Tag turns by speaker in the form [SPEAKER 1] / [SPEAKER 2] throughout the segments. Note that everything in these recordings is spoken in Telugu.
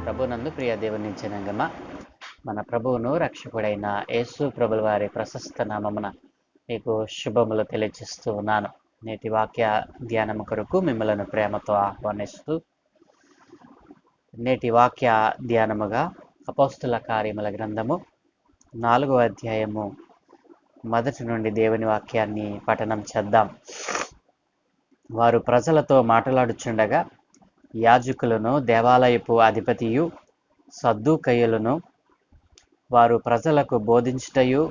[SPEAKER 1] ప్రభునందు ప్రియ దేవుని జనాంగమా, మన ప్రభువును రక్షకుడైన యేసు ప్రభుల వారి ప్రశస్త నామమున మీకు శుభములు తెలియజేస్తూ ఉన్నాను. నేటి వాక్య ధ్యానము కొరకు మిమ్మలను ప్రేమతో ఆహ్వానిస్తూ, నేటి వాక్య ధ్యానముగా అపోస్తుల కార్యముల గ్రంథము 4వ అధ్యాయము మొదటి నుండి దేవుని వాక్యాన్ని పఠనం చేద్దాం. వారు ప్రజలతో మాట్లాడుచుండగా యాజకులను, దేవాలయపు అధిపతియు, సద్దూకయ్యులను వారు ప్రజలకు బోధించుటయు,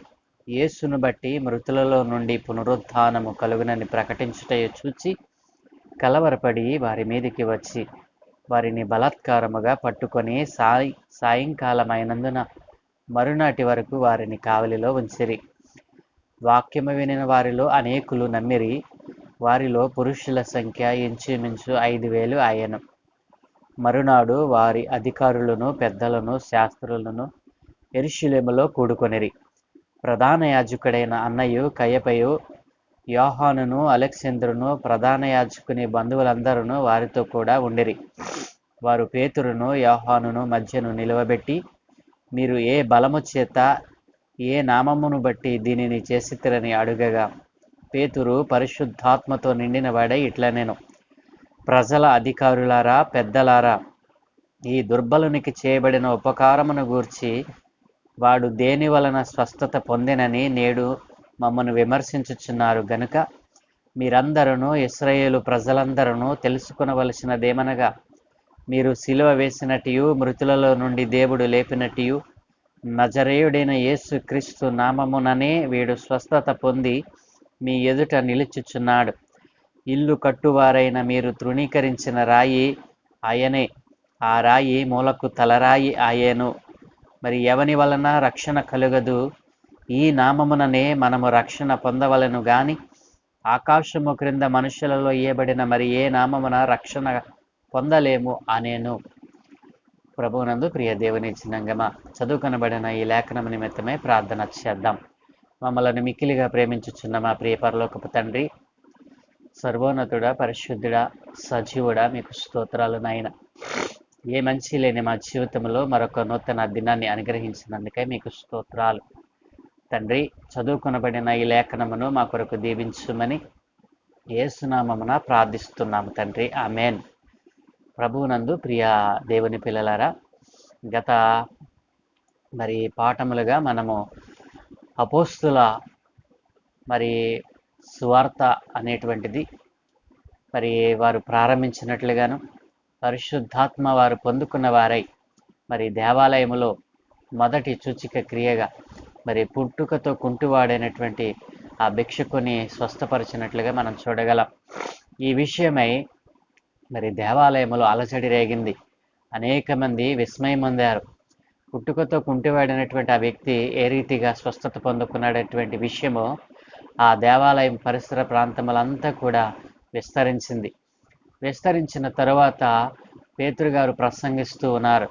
[SPEAKER 1] యేసును బట్టి మృతులలో నుండి పునరుత్థానము కలుగునని ప్రకటించుటయు చూచి కలవరపడి వారి మీదికి వచ్చి వారిని బలాత్కారముగా పట్టుకొని సాయంకాలమైనందున మరునాటి వరకు వారిని కావలిలో ఉంచిరి. వాక్యము వినిన వారిలో అనేకులు నమ్మిరి. వారిలో పురుషుల సంఖ్య ఇంచుమించు 5,000 ఆయను. మరునాడు వారి అధికారులను, పెద్దలను, శాస్త్రులను యెరూషలేములో కూడుకొనిరి. ప్రధాన యాజకుడైన అన్నయు, కయపయు, యోహానును, అలెగ్జంద్రును, ప్రధాన యాజకుని బంధువులందరూ వారితో కూడా ఉండిరి. వారు పేతురును, యోహానును మధ్యను నిలువబెట్టి, మీరు ఏ బలము చేత, ఏ నామమును బట్టి దీనిని చేసితిరని అడుగగా, పేతురు పరిశుద్ధాత్మతో నిండిన వాడై ఇట్లనెను, ప్రజల అధికారులారా, పెద్దలారా, ఈ దుర్బలునికి చేయబడిన ఉపకారమును గూర్చి వాడు దేని వలన స్వస్థత పొందినని నేడు మమ్మను విమర్శించుచున్నారు గనుక మీరందరూ, ఇశ్రాయేలు ప్రజలందరూ తెలుసుకొనవలసినదేమనగా, మీరు సిలువ వేసినట్టు, మృతులలో నుండి దేవుడు లేపినట్టు, నజరేయుడైన యేసు క్రీస్తు నామముననే వీడు స్వస్థత పొంది మీ ఎదుట నిలుచుచున్నాడు. ఇల్లు కట్టువారైన మీరు తృణీకరించిన రాయి ఆయనే. ఆ రాయి మూలకు తలరాయి ఆయను. మరి ఎవని వలన రక్షణ కలుగదు? ఈ నామముననే మనము రక్షణ పొందవలను గాని ఆకాశము క్రింద మనుషులలో ఇయ్యబడిన మరి ఏ నామమున రక్షణ పొందలేము అనేను. ప్రభువునందు ప్రియ దేవుని జనాంగమా, చదువుకొనబడిన ఈ లేఖనము నిమిత్తమే ప్రార్థన చేద్దాం. మమ్మల్ని మిక్కిలిగా ప్రేమించుచున్న మా ప్రియ పరలోకపు తండ్రి, సర్వోన్నతుడా, పరిశుద్ధుడా, సజీవుడా, మీకు స్తోత్రాలు నాయన. ఏ మంచి లేని మా జీవితంలో మరొక నూతన దినాన్ని అనుగ్రహించినందుకే మీకు స్తోత్రాలు తండ్రి. చదువుకొనబడిన ఈ లేఖనమును మా కొరకు దీవించుమని యేసునామమున ప్రార్థిస్తున్నాము తండ్రి, ఆమేన్. ప్రభువునందు ప్రియ దేవుని పిల్లలారా, గత పాఠములుగా మనము అపోస్తుల సువార్త అనేటువంటిది వారు ప్రారంభించినట్లుగాను, పరిశుద్ధాత్మ వారు పొందుకున్న వారై దేవాలయములో మొదటి సూచిక క్రియగా పుట్టుకతో కుంటువాడైనటువంటి ఆ భిక్షకుని స్వస్థపరిచినట్లుగా మనం చూడగలం. ఈ విషయమై దేవాలయములో అలజడి రేగింది. అనేక మంది విస్మయం పొందారు. పుట్టుకతో కుంటివాడినటువంటి ఆ వ్యక్తి ఏ రీతిగా స్వస్థత పొందుకున్నటువంటి విషయము ఆ దేవాలయం పరిసర ప్రాంతములంతా కూడా విస్తరించిన తరువాత పేతురు గారు ప్రసంగిస్తూ ఉన్నారు.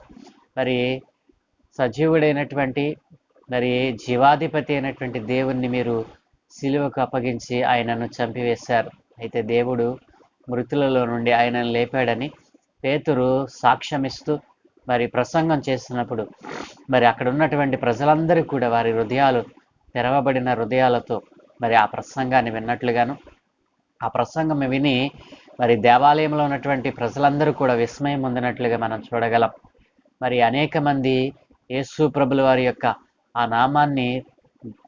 [SPEAKER 1] సజీవుడైనటువంటి జీవాధిపతి అయినటువంటి దేవుణ్ణి మీరు సిలువకు అప్పగించి ఆయనను చంపివేశారు. అయితే దేవుడు మృతులలో నుండి ఆయనను లేపాడని పేతురు సాక్ష్యమిస్తూ ప్రసంగం చేసినప్పుడు అక్కడ ఉన్నటువంటి ప్రజలందరూ కూడా వారి హృదయాలు తెరవబడిన హృదయాలతో ఆ ప్రసంగాన్ని విన్నట్లుగాను, ఆ ప్రసంగం విని దేవాలయంలో ఉన్నటువంటి ప్రజలందరూ కూడా విస్మయం పొందినట్లుగా మనం చూడగలం. అనేక మంది యేసు ప్రభుల వారి యొక్క ఆ నామాన్ని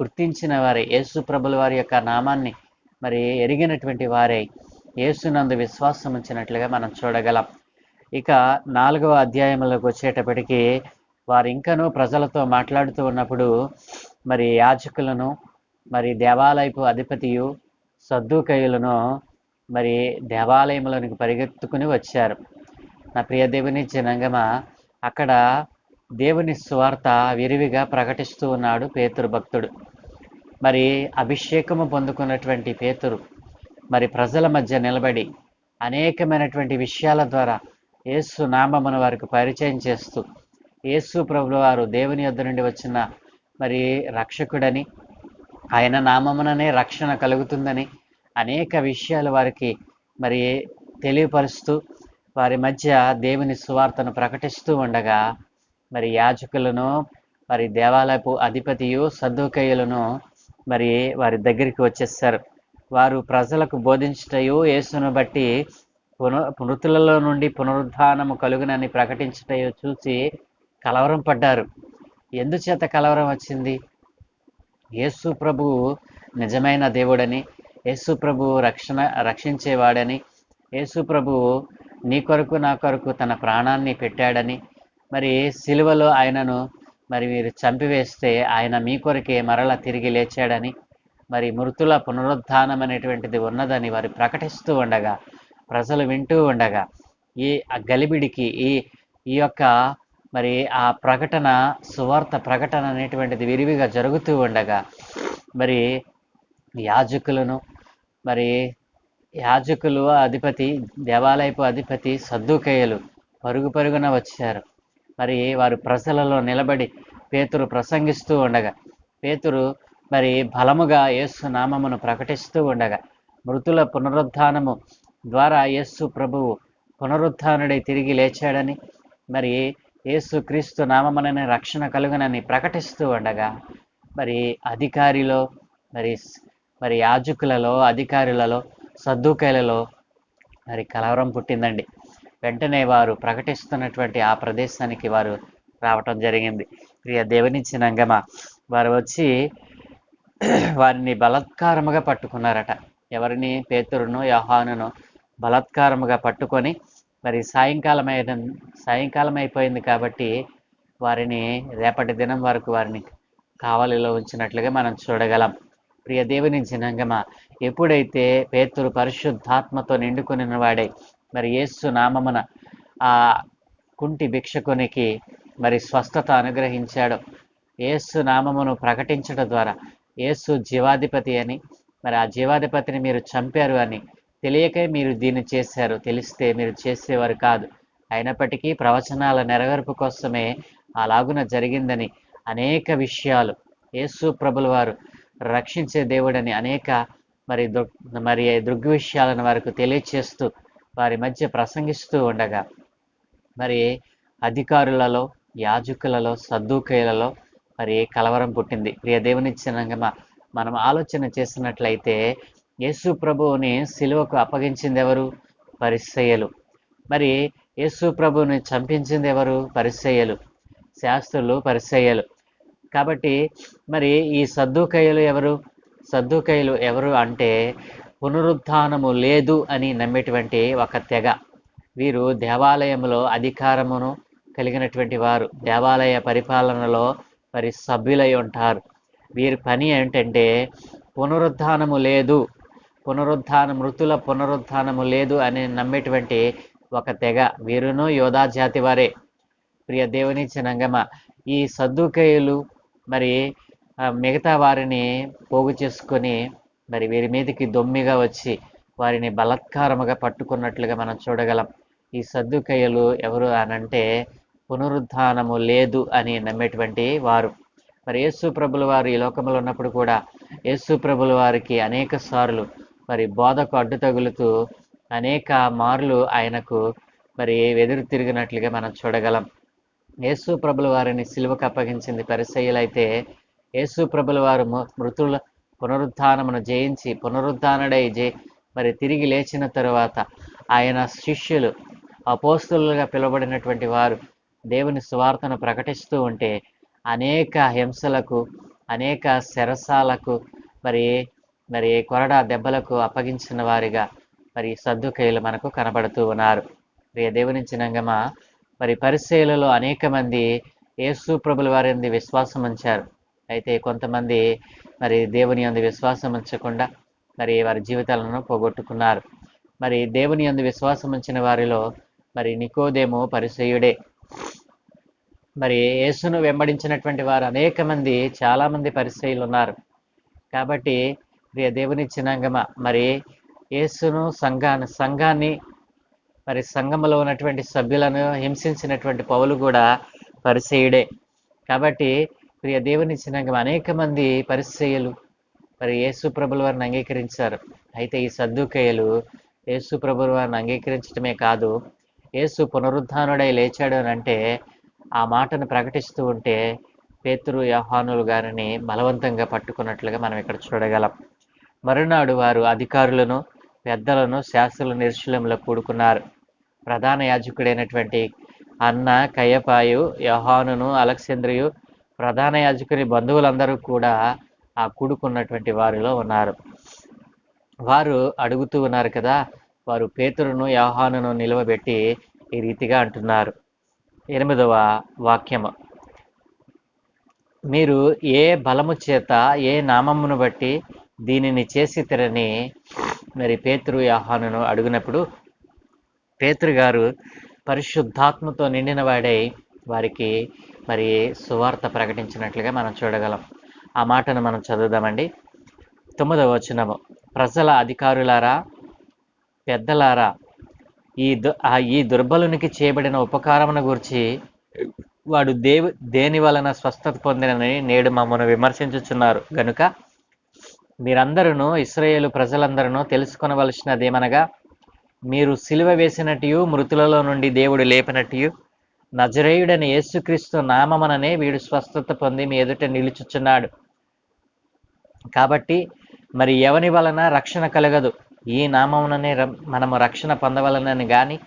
[SPEAKER 1] గుర్తించిన వారే, యేసు ప్రభుల వారి యొక్క నామాన్ని ఎరిగినటువంటి వారే యేసునందు విశ్వాసం ఉంచినట్లుగా మనం చూడగలం. ఇక 4వ అధ్యాయంలోకి వచ్చేటప్పటికి వారు ఇంకనూ ప్రజలతో మాట్లాడుతూ ఉన్నప్పుడు యాజకులను, దేవాలయపు అధిపతియు, సద్దూకయ్యులను దేవాలయంలోనికి పరిగెత్తుకుని వచ్చారు. నా ప్రియ దేవుని జనాంగమా, అక్కడ దేవుని సువార్త విరివిగా ప్రకటిస్తూ ఉన్నాడు పేతురు భక్తుడు. అభిషేకము పొందుకున్నటువంటి పేతురు ప్రజల మధ్య నిలబడి అనేకమైనటువంటి విషయాల ద్వారా యేసు నామమును వారికి పరిచయం చేస్తూ, యేసు ప్రభుల వారు దేవుని యొద్ద నుండి వచ్చిన రక్షకుడని, ఆయన నామముననే రక్షణ కలుగుతుందని అనేక విషయాలు వారికి తెలియపరుస్తూ వారి మధ్య దేవుని సువార్తను ప్రకటిస్తూ ఉండగా మరి యాజకులను మరి దేవాలయపు అధిపతియు సద్దూకయ్యులను మరి వారి దగ్గరికి వచ్చేసారు. వారు ప్రజలకు బోధించుటయు యేసును బట్టి మృతులలో నుండి పునరుద్ధానము కలుగునని ప్రకటించుటయు చూసి కలవరం పడ్డారు. ఎందుచేత కలవరం వచ్చింది? యేసు ప్రభువు నిజమైన దేవుడని, యేసు ప్రభువు రక్షించేవాడని, యేసు ప్రభువు నీ కొరకు నా కొరకు తన ప్రాణాన్ని పెట్టాడని, మరి సిలువలో ఆయనను మరి మీరు చంపివేస్తే ఆయన మీ కొరకే మరలా తిరిగి లేచాడని, మరి మృతుల పునరుద్ధానం అనేటువంటిది ఉన్నదని వారు ప్రకటిస్తూ ఉండగా, ప్రజలు వింటూ ఉండగా, ఈ గలిబిడికి ఈ యొక్క మరి ఆ ప్రకటన, సువార్త ప్రకటన అనేటువంటిది విరివిగా జరుగుతూ ఉండగా, మరి యాజకులు అధిపతి, దేవాలయపు అధిపతి సద్దూకయ్యులు పరుగున వచ్చారు. మరి వారు ప్రజలలో నిలబడి పేతురు ప్రసంగిస్తూ ఉండగా, పేతురు మరి బలముగా యేసు నామమును ప్రకటిస్తూ ఉండగా, మృతుల పునరుద్ధానము ద్వారా యేసు ప్రభువు పునరుద్ధానుడై తిరిగి లేచాడని, మరి యేసు క్రీస్తు నామముననే రక్షణ కలుగునని ప్రకటిస్తూ ఉండగా, మరి అధికారిలో మరి యాజకులలో, అధికారులలో, సద్దూకయ్యులలో మరి కలవరం పుట్టిందండి. వెంటనే వారు ప్రకటిస్తున్నటువంటి ఆ ప్రదేశానికి వారు రావటం జరిగింది. ప్రియ దేవుని జనాంగమ, వారు వచ్చి వారిని బలాత్కారముగా పట్టుకున్నారట. ఎవరిని? పేతురును యోహానును బలాత్కారముగా పట్టుకొని మరి సాయంకాలం అయిపోయింది కాబట్టి వారిని రేపటి దినం వరకు వారిని కావలిలో ఉంచినట్లుగా మనం చూడగలం. ప్రియ దేవుని జనాంగమ, ఎప్పుడైతే పేతురు పరిశుద్ధాత్మతో నిండుకొని వాడై మరి యేసు నామమున ఆ కుంటి భిక్షకునికి మరి స్వస్థత అనుగ్రహించాడు. యేసు నామమును ప్రకటించడం ద్వారా యేసు జీవాధిపతి అని, మరి ఆ జీవాధిపతిని మీరు చంపారు అని తెలియకే మీరు దీన్ని చేశారు, తెలిస్తే మీరు చేసేవారు కాదు. అయినప్పటికీ ప్రవచనాల నెరవేర్పు కోసమే అలాగున జరిగిందని అనేక విషయాలు, యేసు ప్రభుల వారు రక్షించే దేవుడని అనేక మరి దృగ్విషయాలను వారికి తెలియచేస్తూ వారి మధ్య ప్రసంగిస్తూ ఉండగా, మరి అధికారులలో, యాజకులలో, సద్దూకయ్యులలో మరి కలవరం పుట్టింది. ప్రియ దేవుని జనాంగమా, మనం ఆలోచన చేసినట్లయితే యేసు ప్రభువుని సిలువకు అప్పగించింది ఎవరు? పరిసయ్యులు. మరి యేసు ప్రభువుని చంపించింది ఎవరు? పరిసయ్యులు, శాస్త్రులు, పరిసయ్యులు. కాబట్టి మరి ఈ సద్దూకయ్యులు ఎవరు అంటే పునరుద్ధానము లేదు అని నమ్మేటువంటి ఒక తెగ. వీరు దేవాలయంలో అధికారమును కలిగినటువంటి వారు, దేవాలయ పరిపాలనలో మరి సభ్యులై ఉంటారు. వీరి పని ఏంటంటే మృతుల పునరుద్ధానము లేదు అని నమ్మేటువంటి ఒక తెగ. వీరును యోధా జాతి వారే. ప్రియ దేవుని జనాంగమ, ఈ సద్దూకయ్యులు మరి మిగతా వారిని పోగు చేసుకొని మరి వీరి మీదకి దొమ్మిగా వచ్చి వారిని బలాత్కారముగా పట్టుకున్నట్లుగా మనం చూడగలం. ఈ సద్దూకయ్యులు ఎవరు అనంటే పునరుద్ధానము లేదు అని నమ్మేటువంటి వారు. మరి యేసు ప్రభుల వారు ఈ లోకంలో ఉన్నప్పుడు కూడా యేసు ప్రభుల వారికి అనేక సార్లు మరి బోధకు అడ్డు తగులుతూ అనేక మార్లు ఆయనకు మరి ఎదురు తిరిగినట్లుగా మనం చూడగలం. యేసు ప్రభుల వారిని సిలువకు అప్పగించింది పరిసయ్యులైతే, యేసు ప్రభుల వారు మృతుల పునరుద్ధానమును జయించి పునరుద్ధానుడై మరి తిరిగి లేచిన తరువాత ఆయన శిష్యులు, అపోస్తలులుగా పిలువబడినటువంటి వారు దేవుని సువార్తను ప్రకటిస్తూ ఉంటే అనేక హింసలకు, అనేక శరసాలకు, మరి కొరడా దెబ్బలకు అప్పగించిన వారిగా మరి సద్దూకయ్యులు మనకు కనబడుతూ ఉన్నారు. ప్రియ దేవుని జనాంగమా, మరి పరిసయ్యులలో అనేక మంది యేసు ప్రభుల వారి యందు విశ్వాసం ఉంచారు. అయితే కొంతమంది మరి దేవుని యందు విశ్వాసం ఉంచకుండా మరి వారి జీవితాలను పోగొట్టుకున్నారు. మరి దేవుని యందు విశ్వాసం ఉంచిన వారిలో మరి నికోదేము పరిసయ్యుడే. మరి యేసును వెంబడించినటువంటి వారు అనేక మంది, చాలా మంది పరిసయ్యులు ఉన్నారు. కాబట్టి ప్రియ దేవుని జనాంగమా, మరి యేసును సంఘాన్ని మరి సంఘములో ఉన్నటువంటి సభ్యులను హింసించినటువంటి పౌలు కూడా పరిసయ్యుడే. కాబట్టి ప్రియ దేవుని జనాంగమా, అనేక మంది పరిసయ్యులు మరి యేసు ప్రభుల వారిని అంగీకరించారు. అయితే ఈ సద్దూకయ్యులు యేసు ప్రభుల వారిని అంగీకరించడమే కాదు, యేసు పునరుద్ధానుడై లేచాడు అని అంటే ఆ మాటను ప్రకటిస్తూ ఉంటే పేతురు యోహానులు గారిని బలవంతంగా పట్టుకున్నట్లుగా మనం ఇక్కడ చూడగలం. మరునాడు వారు అధికారులను, పెద్దలను, శాస్త్రుల నిరీక్షలంలో కూడుకున్నారు. ప్రధాన యాజకుడైనటువంటి అన్న, కయపాయు, యోహానును, అలెగ్జాంద్రియు, ప్రధాన యాజకుని బంధువులందరూ కూడా ఆ కూడుకున్నటువంటి వారిలో ఉన్నారు. వారు అడుగుతూ ఉన్నారు కదా, వారు పేతురును, యోహానును నిలవబెట్టి ఈ రీతిగా అంటున్నారు. 8వ వాక్యము, మీరు ఏ బలము చేత, ఏ నామమును బట్టి దీనిని చేసితిరని మరి పేతురు యోహానును అడిగినప్పుడు పేతురు గారు పరిశుద్ధాత్మతో నిండిన వాడై వారికి మరి సువార్త ప్రకటించినట్లుగా మనం చూడగలం. ఆ మాటను మనం చదువుదామండి. 9వ వచనము, ప్రజల అధికారులారా, పెద్దలారా, ఈ దుర్బలునికి చేయబడిన ఉపకారమును గురించి వాడు దేని వలన స్వస్థత పొందినని నేడు మమ్మను విమర్శించుచున్నారు గనుక మీరందరూ, ఇశ్రాయేలు ప్రజలందరూ తెలుసుకొనవలసినదేమనగా, మీరు సిలువ వేసినట్టు, మృతులలో నుండి దేవుడు లేపినట్టు, నజరేయుడైన యేసుక్రీస్తు నామముననే వీడు స్వస్థత పొంది మీ ఎదుట నిలుచుచున్నాడు. కాబట్టి మరి ఎవని వలన రక్షణ కలగదు, ఈ నామముననే మనము రక్షణ పొందవలనని గాని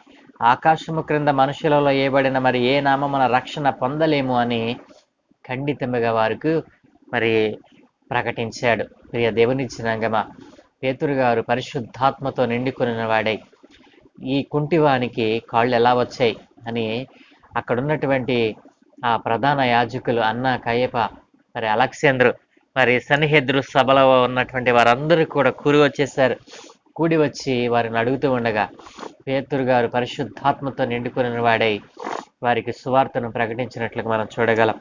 [SPEAKER 1] ఆకాశము క్రింద మనుషులలో ఏబడిన మరి ఏ నామమున రక్షణ పొందలేము అని ఖండితముగా వారికి మరి ప్రకటించాడు. ప్రియ దేవుని జనాంగమా, పేతురు గారు పరిశుద్ధాత్మతో నిండుకున్న వాడై ఈ కుంటివానికి కాళ్ళు ఎలా వచ్చాయి అని అక్కడున్నటువంటి ఆ ప్రధాన యాజకులు అన్న, కయప, మరి అలెగ్జాంద్రు, మరి సన్నిహెద్రు సభలో ఉన్నటువంటి వారందరూ కూడా కూడి వచ్చి వారిని అడుగుతూ ఉండగా పేతురు గారు పరిశుద్ధాత్మతో నిండుకున్న వాడై వారికి సువార్తను ప్రకటించినట్లుగా మనం చూడగలం.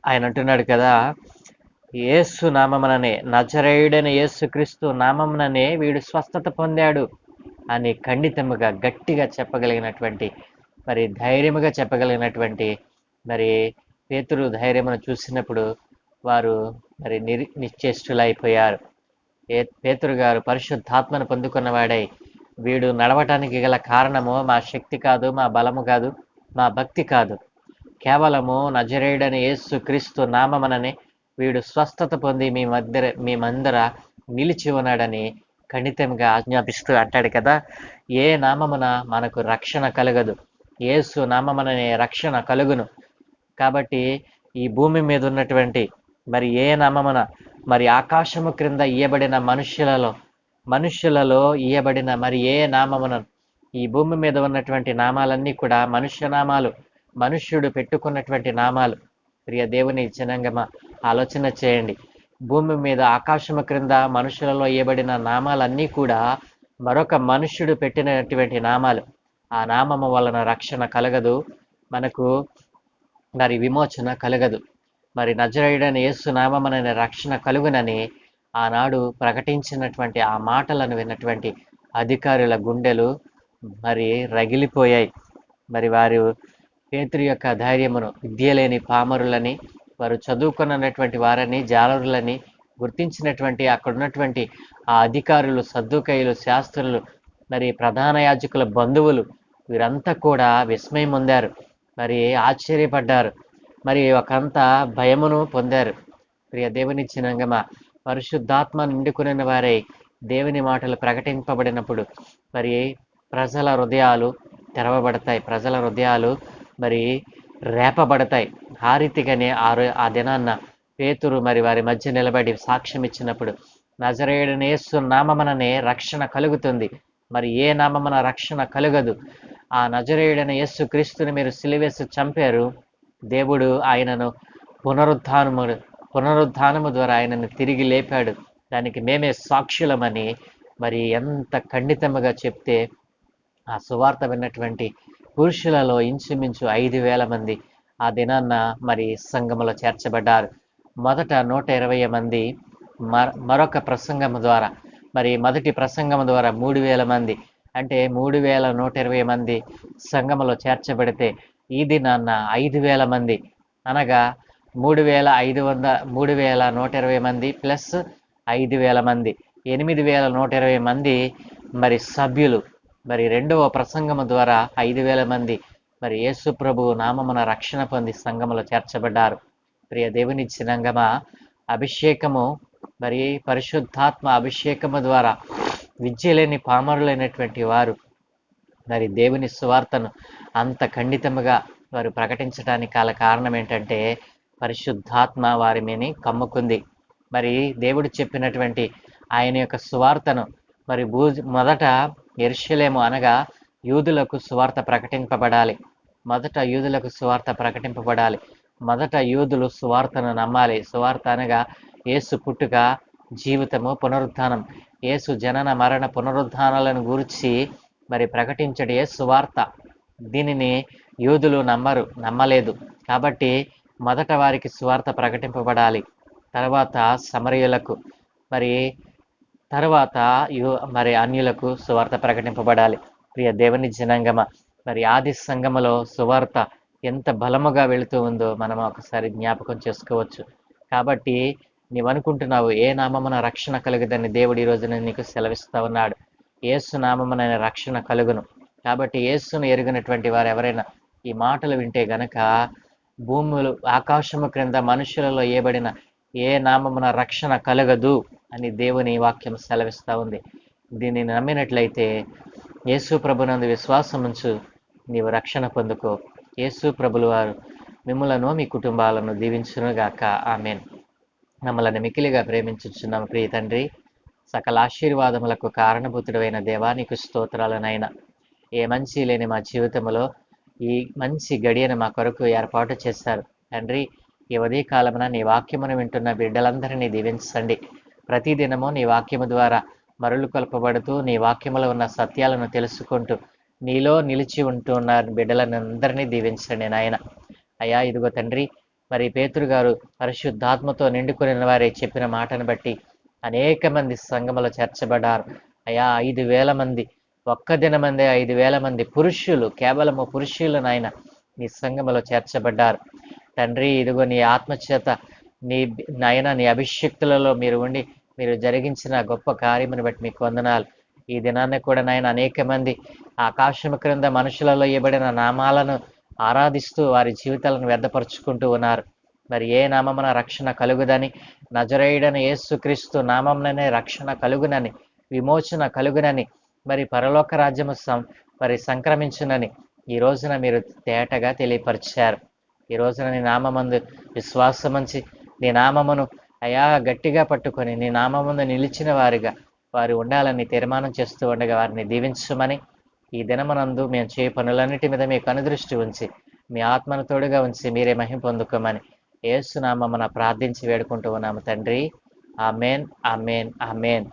[SPEAKER 1] ఆయన అంటున్నాడు కదా, యేసు నామముననే, నజరేయుడైన యేసుక్రీస్తు నామముననే వీడు స్వస్థత పొందాడు అని ఖండితముగా గట్టిగా చెప్పగలిగినటువంటి, మరి ధైర్యముగా చెప్పగలిగినటువంటి మరి పేతురు ధైర్యమును చూసినప్పుడు వారు మరి నిశ్చేష్టులైపోయారు. పేతురు గారు పరిశుద్ధాత్మను పొందుకున్నవాడై వీడు నడవటానికి గల కారణము మా శక్తి కాదు, మా బలము కాదు, మా భక్తి కాదు, కేవలము నజరేయుడైన యేసు క్రీస్తు నామముననే వీడు స్వస్థత పొంది మీ మందర నిలిచి ఉన్నాడని ఖండితంగా ఆజ్ఞాపిస్తూ అంటాడు కదా, ఏ నామమున మనకు రక్షణ కలగదు, యేసు నామముననే రక్షణ కలుగును. కాబట్టి ఈ భూమి మీద ఉన్నటువంటి మరి ఏ నామమున, మరి ఆకాశము క్రింద ఇయ్యబడిన మనుష్యులలో ఇయ్యబడిన మరి ఏ నామమున, ఈ భూమి మీద ఉన్నటువంటి నామాలన్నీ కూడా మనుష్య నామాలు, మనుష్యుడు పెట్టుకున్నటువంటి నామాలు. ప్రియ దేవుని జనాంగమా, ఆలోచన చేయండి. భూమి మీద ఆకాశము క్రింద మనుషులలో ఇయ్యబడిన నామాలన్నీ కూడా మరొక మనుష్యుడు పెట్టినటువంటి నామాలు. ఆ నామము వలన రక్షణ కలగదు, మనకు మరి విమోచన కలగదు. మరి నజరేయుడైన యేసు నామముననే రక్షణ కలుగునని ఆనాడు ప్రకటించినటువంటి ఆ మాటలను విన్నటువంటి అధికారుల గుండెలు మరి రగిలిపోయాయి. మరి వారు పేతురు యొక్క ధైర్యమును విద్యలేని పామరులని, వారు చదువుకున్నటువంటి వారని, జాలరులని గుర్తించినటువంటి అక్కడున్నటువంటి ఆ అధికారులు, సద్దుకయ్యులు, శాస్త్రులు, మరి ప్రధాన యాజకుల బంధువులు వీరంతా కూడా విస్మయం పొందారు, మరి ఆశ్చర్యపడ్డారు, మరి ఒకంత భయమును పొందారు. ప్రియ దేవుని జనాంగమా, పరిశుద్ధాత్మ నిండుకున్న వారై దేవుని మాటలు ప్రకటింపబడినప్పుడు మరి ప్రజల హృదయాలు తెరవబడతాయి, ప్రజల హృదయాలు మరి రేపబడతాయి. ఆ రీతిగానే ఆ దినాన్న పేతురు మరి వారి మధ్య నిలబడి సాక్ష్యం ఇచ్చినప్పుడు నజరేయుడైన యేసు నామముననే రక్షణ కలుగుతుంది, మరి ఏ నామమున రక్షణ కలుగదు. ఆ నజరేయుడైన యేసు క్రీస్తుని మీరు సిలువేసి చంపారు, దేవుడు ఆయనను పునరుద్ధానము ద్వారా ఆయనను తిరిగి లేపాడు, దానికి మేమే సాక్షులమని మరి ఎంత ఖండితముగా చెప్తే ఆ సువార్త విన్నటువంటి పురుషులలో ఇంచుమించు 5,000 మంది ఆ దినాన్న మరి సంఘములో చేర్చబడ్డారు. మొదట 120 మంది, మరొక ప్రసంగము ద్వారా, మరి మొదటి ప్రసంగము ద్వారా 3,000 మంది, అంటే 3,120 మంది సంఘములో చేర్చబడితే ఈ దినాన్న 5,000 మంది, అనగా 3,120 మంది ప్లస్ 5,000 మంది, 8,120 మంది మరి సభ్యులు మరి రెండవ ప్రసంగము ద్వారా 5,000 మంది మరి యేసు ప్రభువు నామమున రక్షణ పొంది సంఘములో చేర్చబడ్డారు. ప్రియ దేవుని జనాంగమా, అభిషేకము మరి పరిశుద్ధాత్మ అభిషేకము ద్వారా విద్య లేని పామరులైనటువంటి వారు మరి దేవుని సువార్తను అంత ఖండితముగా వారు ప్రకటించడానికి గల కారణం ఏంటంటే పరిశుద్ధాత్మ వారి మీద కమ్ముకుంది. మరి దేవుడు చెప్పినటువంటి ఆయన యొక్క సువార్తను మరి మొదట యెరూషలేము అనగా యూదులకు సువార్త ప్రకటింపబడాలి. మొదట యూదులు సువార్తను నమ్మాలి. సువార్త అనగా యేసు పుట్టుక, జీవితము, పునరుత్థానం, యేసు జనన మరణ పునరుత్థానాలను గురించి మరి ప్రకటించడే సువార్త. దీనిని యూదులు నమ్మలేదు. కాబట్టి మొదట వారికి సువార్త ప్రకటింపబడాలి. తర్వాత సమరయులకు, తర్వాత అన్యులకు సువార్త ప్రకటింపబడాలి. ప్రియ దేవుని జనాంగమ, మరి ఆది సంఘములో సువార్త ఎంత బలముగా వెళుతూ ఉందో మనం ఒకసారి జ్ఞాపకం చేసుకోవచ్చు. కాబట్టి నీవనుకుంటున్నావు ఏ నామమున రక్షణ కలుగుదని దేవుడు ఈ రోజున నీకు సెలవిస్తా ఉన్నాడు. యేసు నామమున రక్షణ కలుగును. కాబట్టి యేసును ఎరుగినటువంటి వారు ఎవరైనా ఈ మాటలు వింటే గనక భూములు ఆకాశము క్రింద మనుషులలో ఏబడిన ఏ నామమున రక్షణ కలగదు అని దేవుని వాక్యం సెలవిస్తా ఉంది. దీన్ని నమ్మినట్లయితే యేసు ప్రభునందు విశ్వాసముంచు, నీవు రక్షణ పొందుకో. యేసు ప్రభులు వారు మిమ్ములను మీ కుటుంబాలను దీవించునుగాక. ఆమేన్. మమ్మల్ని మికిలిగా ప్రేమించుచున్నాము ప్రియ తండ్రి, సకల ఆశీర్వాదములకు కారణభూతుడైన దేవా, నీకు స్తోత్రాలనైనా. ఏ మంచి లేని మా జీవితంలో ఈ మంచి గడియను మా కొరకు ఏర్పాటు చేశారు తండ్రి. ఈ ఉదయకాలమున నీ వాక్యమును వింటున్న బిడ్డలందరినీ దీవించండి. ప్రతిదినము నీ వాక్యము ద్వారా మరులు కొల్పబడుతూ నీ వాక్యములో ఉన్న సత్యాలను తెలుసుకుంటూ నీలో నిలిచి ఉంటున్న బిడ్డలందరినీ దీవించండి నాయన. అయ్యా, ఇదిగో తండ్రి, మరి పేతురు గారు పరిశుద్ధాత్మతో నిండుకుని వారే చెప్పిన మాటను బట్టి అనేక మంది సంఘములో చేర్చబడ్డారు. అయ్యా, 5,000 మంది, ఒక్క దినమందే 5,000 మంది పురుషులు, కేవలము పురుషులు నాయన నీ సంఘములో చేర్చబడ్డారు తండ్రి. ఇదిగో నీ ఆత్మచేత నీ అభిషక్తులలో మీరు ఉండి మీరు జరిగించిన గొప్ప కార్యమును బట్టి మీకు వందనాలు. ఈ దినాన్ని కూడా నాయన అనేక మంది ఆకాశము క్రింద మనుషులలో ఇవ్వబడిన నామాలను ఆరాధిస్తూ వారి జీవితాలను వ్యర్థపరుచుకుంటూ ఉన్నారు. మరి ఏ నామమున రక్షణ కలుగుదని, నజరేయుడైన యేసుక్రీస్తు నామముననే రక్షణ కలుగునని, విమోచన కలుగునని, మరి పరలోక రాజ్యము సంక్రమించునని ఈ రోజున మీరు తేటగా తెలియపరిచారు. ఈ రోజున నీ నామమందు విశ్వాసముంచి నీ నామమును అయా గట్టిగా పట్టుకొని నీ నామముందు నిలిచిన వారిగా వారు ఉండాలని తీర్మానం చేస్తూ ఉండగా వారిని దీవించమని, ఈ దినమునందు మేము చేయ పనులన్నిటి మీద మీకు అనుదృష్టి ఉంచి మీ ఆత్మను తోడుగా ఉంచి మీరే మహిమ పొందుకోమని యేసు నామమున ప్రార్థించి వేడుకుంటూ ఉన్నాము తండ్రి. ఆమేన్, ఆమేన్, ఆమేన్.